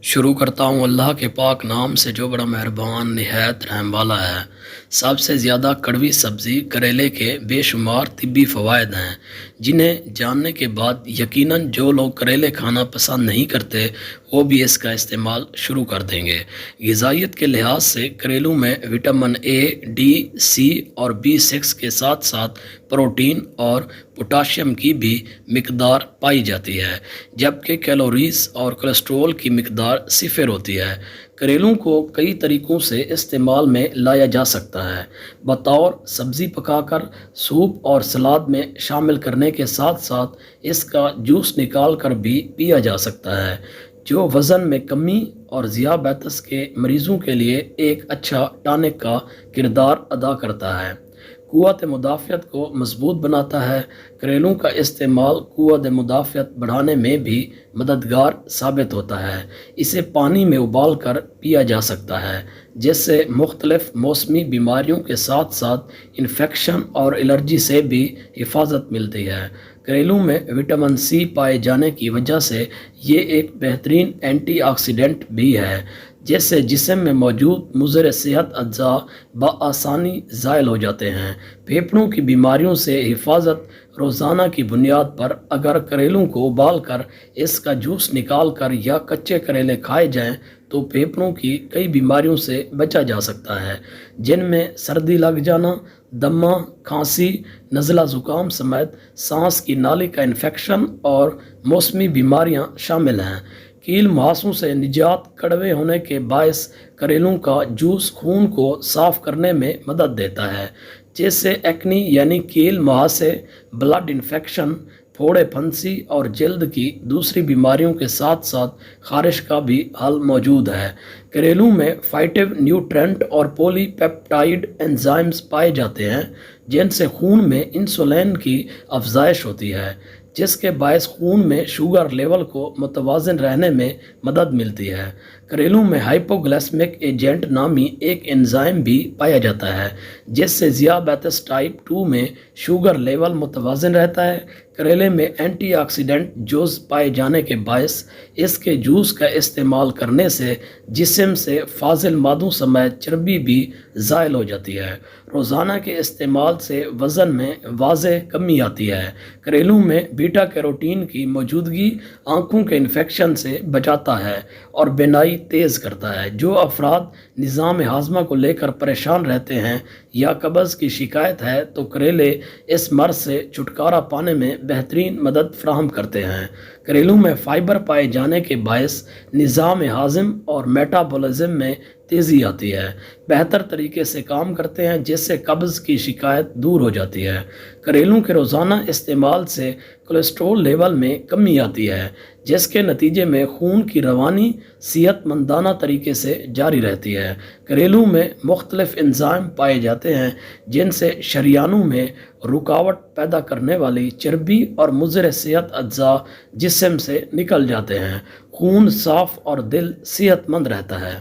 شروع کرتا ہوں اللہ کے پاک نام سے جو بڑا مہربان نہایت رحم والا ہے۔ سب سے زیادہ کڑوی سبزی کریلے کے بے شمار طبی فوائد ہیں، جنہیں جاننے کے بعد یقیناً جو لوگ کریلے کھانا پسند نہیں کرتے وہ بھی اس کا استعمال شروع کر دیں گے۔ غذائیت کے لحاظ سے کریلوں میں وٹامن اے، ڈی، سی اور B6 کے ساتھ ساتھ پروٹین اور پوٹاشیم کی بھی مقدار پائی جاتی ہے، جبکہ کیلوریز اور کولیسٹرول کی مقدار صفر ہوتی ہے۔ کریلوں کو کئی طریقوں سے استعمال میں لایا جا سکتا ہے۔ بطور سبزی پکا کر، سوپ اور سلاد میں شامل کرنے کے ساتھ ساتھ اس کا جوس نکال کر بھی پیا جا سکتا ہے، جو وزن میں کمی اور ذیابیطس کے مریضوں کے لیے ایک اچھا ٹانک کا کردار ادا کرتا ہے۔ قوت مدافعت کو مضبوط بناتا ہے۔ کریلوں کا استعمال قوت مدافعت بڑھانے میں بھی مددگار ثابت ہوتا ہے۔ اسے پانی میں ابال کر پیا جا سکتا ہے، جس سے مختلف موسمی بیماریوں کے ساتھ ساتھ انفیکشن اور الرجی سے بھی حفاظت ملتی ہے۔ کریلوں میں وٹامن سی پائے جانے کی وجہ سے یہ ایک بہترین اینٹی آکسیڈنٹ بھی ہے، جس سے جسم میں موجود مضر صحت اجزاء بآسانی زائل ہو جاتے ہیں۔ پھیپھڑوں کی بیماریوں سے حفاظت روزانہ کی بنیاد پر اگر کریلوں کو ابال کر اس کا جوس نکال کر یا کچے کریلے کھائے جائیں تو پھیپھڑوں کی کئی بیماریوں سے بچا جا سکتا ہے، جن میں سردی لگ جانا، دمہ، کھانسی، نزلہ زکام سمیت سانس کی نالی کا انفیکشن اور موسمی بیماریاں شامل ہیں۔ کیل مہاسوں سے نجات کڑوے ہونے کے باعث کریلوں کا جوس خون کو صاف کرنے میں مدد دیتا ہے، جس سے ایکنی یعنی کیل مہاسے، بلڈ انفیکشن، پھوڑے پھنسی اور جلد کی دوسری بیماریوں کے ساتھ ساتھ خارش کا بھی حل موجود ہے۔ کریلوں میں فائٹو نیوٹرینٹ اور پولی پیپٹائڈ انزائمز پائے جاتے ہیں، جن سے خون میں انسولین کی افزائش ہوتی ہے، جس کے باعث خون میں شوگر لیول کو متوازن رہنے میں مدد ملتی ہے۔ کریلوں میں ہائپوگلائسیمک ایجنٹ نامی ایک انزائم بھی پایا جاتا ہے، جس سے ذیابیطس ٹائپ 2 میں شوگر لیول متوازن رہتا ہے۔ کریلے میں اینٹی آکسیڈنٹ جوز پائے جانے کے باعث اس کے جوس کا استعمال کرنے سے جسم سے فاضل مادوں سمیت چربی بھی زائل ہو جاتی ہے۔ روزانہ کے استعمال سے وزن میں واضح کمی آتی ہے۔ کریلوں میں بیٹا کیروٹین کی موجودگی آنکھوں کے انفیکشن سے بچاتا ہے اور بینائی تیز کرتا ہے۔ جو افراد نظام ہاضمہ کو لے کر پریشان رہتے ہیں یا قبض کی شکایت ہے تو کریلے اس مرض سے چھٹکارا پانے میں بہترین مدد فراہم کرتے ہیں۔ کریلوں میں فائبر پائے جانے کے باعث نظام ہاضم اور میٹابولزم میں تیزی آتی ہے، بہتر طریقے سے کام کرتے ہیں، جس سے قبض کی شکایت دور ہو جاتی ہے۔ کریلوں کے روزانہ استعمال سے کولیسٹرول لیول میں کمی آتی ہے، جس کے نتیجے میں خون کی روانی صحت مندانہ طریقے سے جاری رہتی ہے۔ کریلوں میں مختلف انزائم پائے جاتے ہیں، جن سے شریانوں میں رکاوٹ پیدا کرنے والی چربی اور مضر صحت اجزاء جسم سے نکل جاتے ہیں۔ خون صاف اور دل صحت مند رہتا ہے۔